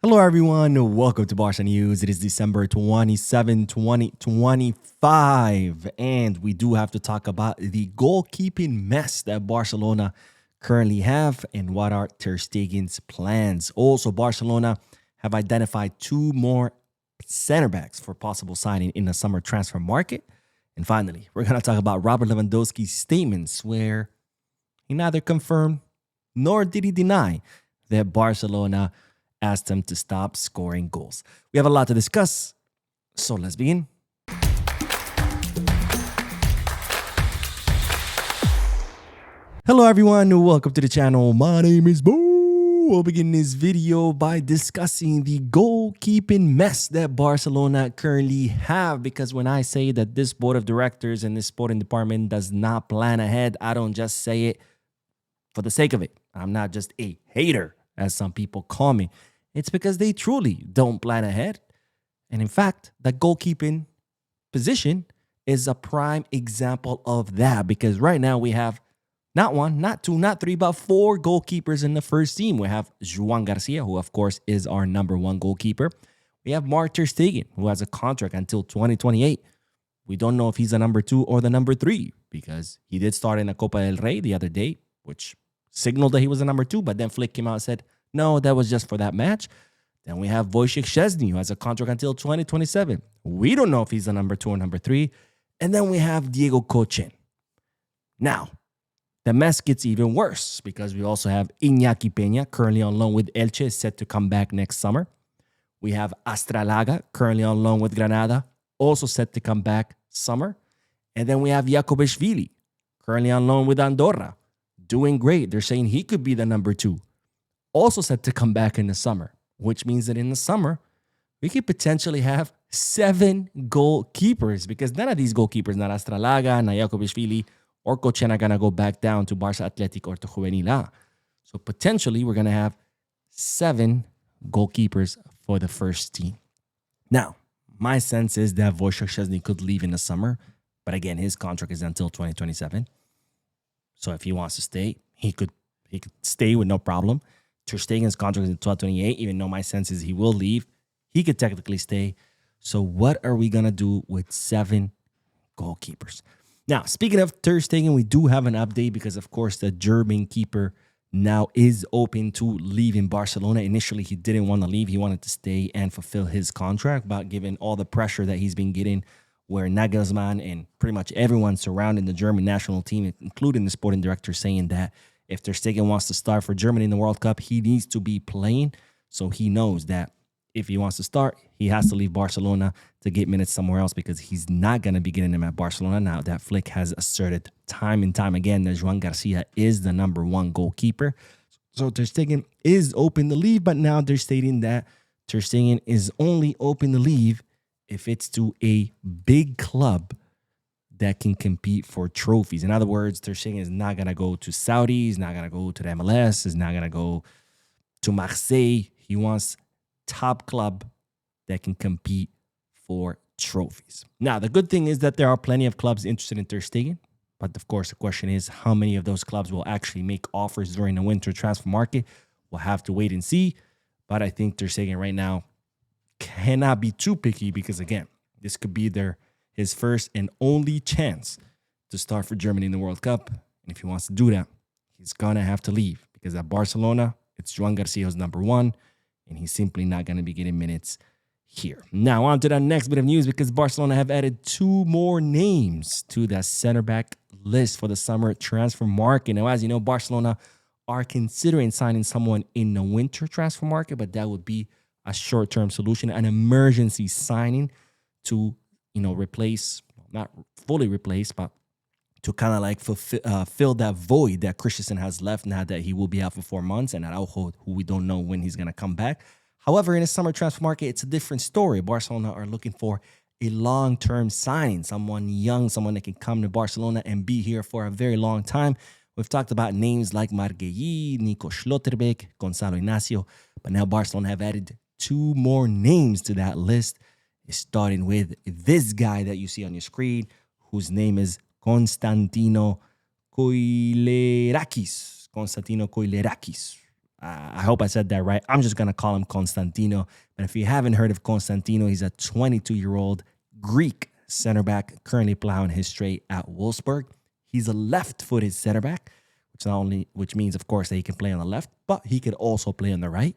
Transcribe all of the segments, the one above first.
Hello, everyone. Welcome to Barca News. It is December 27, 2025. And we do have to talk about the goalkeeping mess that Barcelona currently have and what are Ter Stegen's plans. Also, Barcelona have identified two more center backs for possible signing in the summer transfer market. And finally, we're going to talk about Robert Lewandowski's statements where he neither confirmed nor did he deny that Barcelona asked him to stop scoring goals. We have a lot to discuss, so let's begin. Hello everyone, welcome to the channel. My name is Boo. We'll begin this video by discussing the goalkeeping mess that Barcelona currently have, because when I say that this board of directors and this sporting department does not plan ahead, I don't just say it for the sake of it. I'm not just a hater, as some people call me. It's because they truly don't plan ahead. And in fact, the goalkeeping position is a prime example of that, because right now we have not one, not two, not three, but four goalkeepers in the first team. We have Joan Garcia, who of course is our number one goalkeeper. We have Ter Stegen, who has a contract until 2028. We don't know if he's the number two or the number three, because he did start in the Copa del Rey the other day, which signaled that he was the number two, but then Flick came out and said, no, that was just for that match. Then we have Wojciech Szczesny, who has a contract until 2027. We don't know if he's the number two or number three. And then we have Diego Kochen. Now, the mess gets even worse because we also have Iñaki Peña, currently on loan with Elche, set to come back next summer. We have Astralaga, currently on loan with Granada, also set to come back summer. And then we have Jakobishvili, currently on loan with Andorra, doing great. They're saying he could be the number two, also set to come back in the summer, which means that in the summer, we could potentially have 7 goalkeepers, because none of these goalkeepers, not Astralaga, not Jakobishvili, or Kochen, are going to go back down to Barça Athletic or to Juvenil A. So potentially, we're going to have 7 goalkeepers for the first team. Now, my sense is that Wojciech Szczesny could leave in the summer, but again, his contract is until 2027. So if he wants to stay, he could stay with no problem. Ter Stegen's contract is in 2028, even though my sense is he will leave. He could technically stay. So what are we going to do with 7 goalkeepers? Now, speaking of Ter Stegen, we do have an update because, of course, the German keeper now is open to leaving Barcelona. Initially, he didn't want to leave. He wanted to stay and fulfill his contract, but given all the pressure that he's been getting, where Nagelsmann and pretty much everyone surrounding the German national team, including the sporting director, saying that if Ter Stegen wants to start for Germany in the World Cup, he needs to be playing. So he knows that if he wants to start, he has to leave Barcelona to get minutes somewhere else, because he's not going to be getting them at Barcelona. Now that Flick has asserted time and time again that Joan Garcia is the number one goalkeeper. So Ter Stegen is open to leave, but now they're stating that Ter Stegen is only open to leave if it's to a big club that can compete for trophies. In other words, Ter Stegen is not going to go to Saudi. He's not going to go to the MLS. He's not going to go to Marseille. He wants top club that can compete for trophies. Now, the good thing is that there are plenty of clubs interested in Ter Stegen. But of course, the question is how many of those clubs will actually make offers during the winter transfer market. We'll have to wait and see. But I think Ter Stegen right now cannot be too picky, because, again, this could be his first and only chance to start for Germany in the World Cup. And if he wants to do that, he's going to have to leave, because at Barcelona, it's Joan Garcia's number one, and he's simply not going to be getting minutes here. Now, on to the next bit of news, because Barcelona have added 2 more names to the center back list for the summer transfer market. Now, as you know, Barcelona are considering signing someone in the winter transfer market, but that would be a short-term solution, an emergency signing to replace, not fully replace, but to kind of like fill that void that Christensen has left now that he will be out for 4 months, and Araujo, who we don't know when he's going to come back. However, in the summer transfer market, it's a different story. Barcelona are looking for a long-term signing, someone young, someone that can come to Barcelona and be here for a very long time. We've talked about names like Marguerite, Nico Schlotterbeck, Gonzalo Ignacio, but now Barcelona have added 2 more names to that list, starting with this guy that you see on your screen, whose name is Konstantino Koilerakis. I hope I said that right. I'm just going to call him Constantino. But if you haven't heard of Constantino, he's a 22-year-old Greek center back currently plowing his straight at Wolfsburg. He's a left-footed center back, which means, of course, that he can play on the left, but he could also play on the right.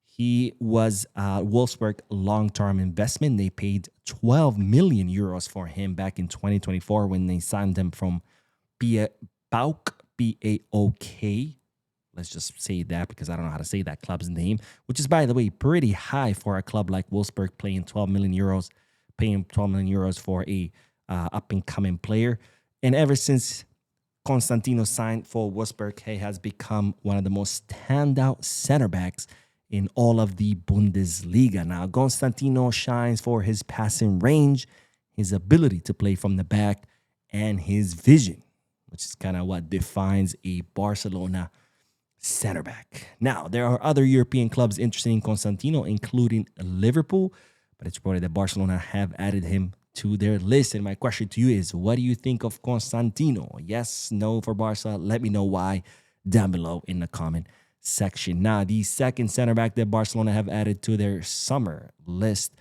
He was Wolfsburg long-term investment. They paid 12 million euros for him back in 2024 when they signed him from Pauk, P-A-O-K. Let's just say that because I don't know how to say that club's name, which is, by the way, pretty high for a club like Wolfsburg paying 12 million euros for a up-and-coming player. And ever since Constantino signed for Wolfsburg, he has become one of the most standout center backs in all of the Bundesliga. Now, Constantino shines for his passing range, his ability to play from the back, and his vision, which is kind of what defines a Barcelona center back. Now, there are other European clubs interested in Constantino, including Liverpool, but it's reported that Barcelona have added him to their list. And my question to you is, what do you think of Constantino? Yes, no for Barca? Let me know why down below in the comment section. Now, the second center back that Barcelona have added to their summer list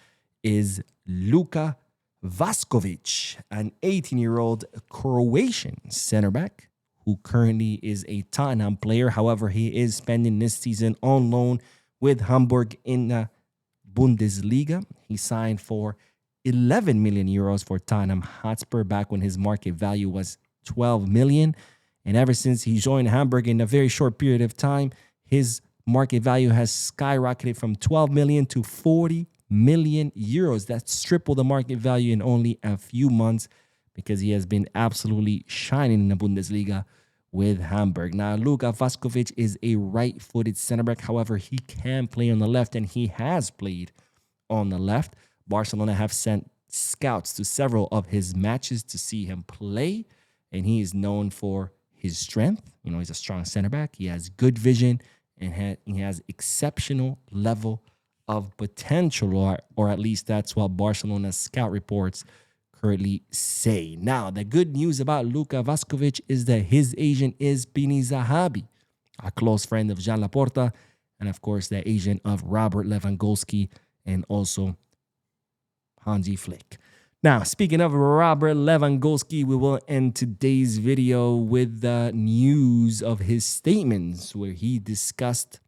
is Luka Vaskovic, an 18-year-old Croatian center back who currently is a Tottenham player. However, he is spending this season on loan with Hamburg in the Bundesliga. He signed for 11 million euros for Tottenham Hotspur back when his market value was 12 million. And ever since he joined Hamburg in a very short period of time, his market value has skyrocketed from 12 million to 40 million euros. That's triple the market value in only a few months because he has been absolutely shining in the Bundesliga with Hamburg. Now, Luka Vaskovic is a right-footed center back. However, he can play on the left, and he has played on the left. Barcelona have sent scouts to several of his matches to see him play, and he is known for his strength. You know, he's a strong center back. He has good vision, and he has exceptional level of potential, or at least that's what Barcelona's scout reports currently say. Now, the good news about Luka Vaskovic is that his agent is Pini Zahavi, a close friend of Jean Laporta, and of course, the agent of Robert Lewandowski and also Hansi Flick. Now, speaking of Robert Lewandowski, we will end today's video with the news of his statements where he discussed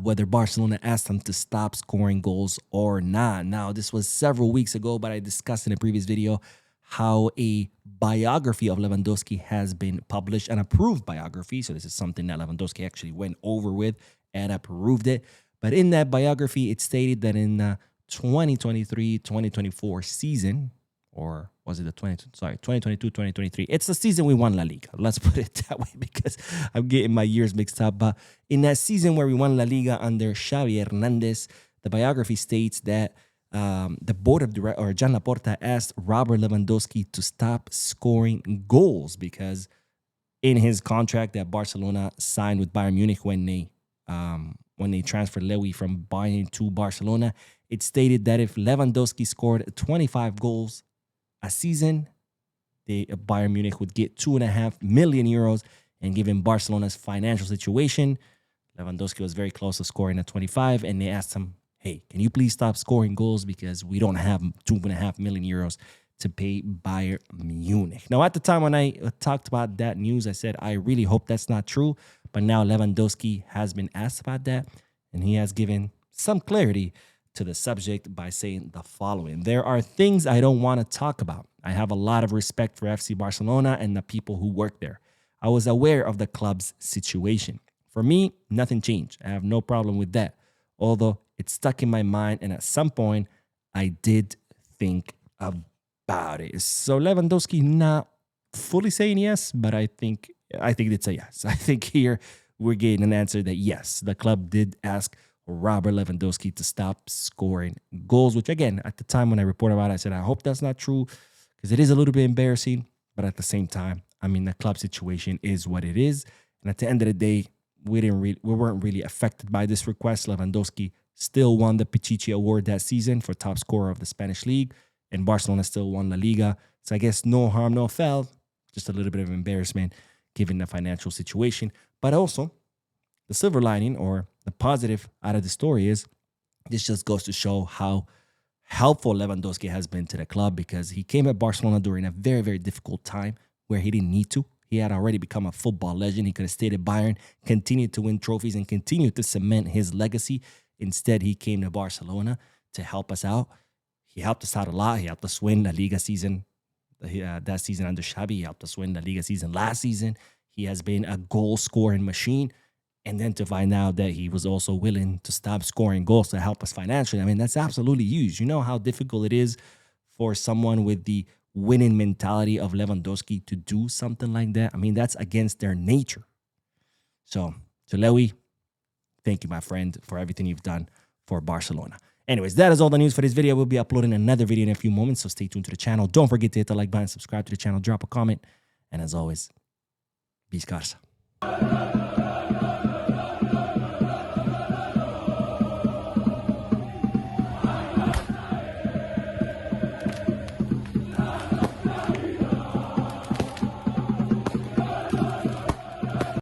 whether Barcelona asked him to stop scoring goals or not. Now, this was several weeks ago, but I discussed in a previous video how a biography of Lewandowski has been published, an approved biography. So this is something that Lewandowski actually went over with and approved it. But in that biography, it stated that in the 2023-2024 season, or was it the 2022-2023? It's the season we won La Liga. Let's put it that way because I'm getting my years mixed up. But in that season where we won La Liga under Xavi Hernandez, the biography states that the board of directors, or Jean Laporta, asked Robert Lewandowski to stop scoring goals because in his contract that Barcelona signed with Bayern Munich when they transferred Lewy from Bayern to Barcelona, it stated that if Lewandowski scored 25 goals a season, Bayern Munich would get 2.5 million euros. And given Barcelona's financial situation, Lewandowski was very close to scoring at 25. And they asked him, hey, can you please stop scoring goals because we don't have 2.5 million euros to pay Bayern Munich. Now, at the time when I talked about that news, I said, I really hope that's not true. But now Lewandowski has been asked about that, and he has given some clarity to the subject by saying the following. There are things I don't want to talk about. I have a lot of respect for FC Barcelona and the people who work there. I was aware of the club's situation. For me, nothing changed. I have no problem with that. Although it stuck in my mind, and at some point, I did think about it. So Lewandowski not fully saying yes, but I think it's a yes. I think here we're getting an answer that yes, the club did ask Robert Lewandowski to stop scoring goals, which again, at the time when I reported about it, I said, I hope that's not true because it is a little bit embarrassing. But at the same time, I mean, the club situation is what it is. And at the end of the day, we weren't really affected by this request. Lewandowski still won the Pichichi Award that season for top scorer of the Spanish league, and Barcelona still won La Liga. So I guess no harm, no foul, just a little bit of embarrassment given the financial situation. But also, the silver lining or the positive out of the story is this just goes to show how helpful Lewandowski has been to the club, because he came at Barcelona during a very, very difficult time where he didn't need to. He had already become a football legend. He could have stayed at Bayern, continued to win trophies, and continued to cement his legacy. Instead, he came to Barcelona to help us out. He helped us out a lot. He helped us win the Liga season, that season under Xavi. He helped us win the Liga season last season. He has been a goal-scoring machine. And then to find out that he was also willing to stop scoring goals to help us financially, I mean, that's absolutely huge. You know how difficult it is for someone with the winning mentality of Lewandowski to do something like that? I mean, that's against their nature. So, to Lewy, thank you, my friend, for everything you've done for Barcelona. Anyways, that is all the news for this video. We'll be uploading another video in a few moments, so stay tuned to the channel. Don't forget to hit the like button, subscribe to the channel, drop a comment, and as always, peace, Barça.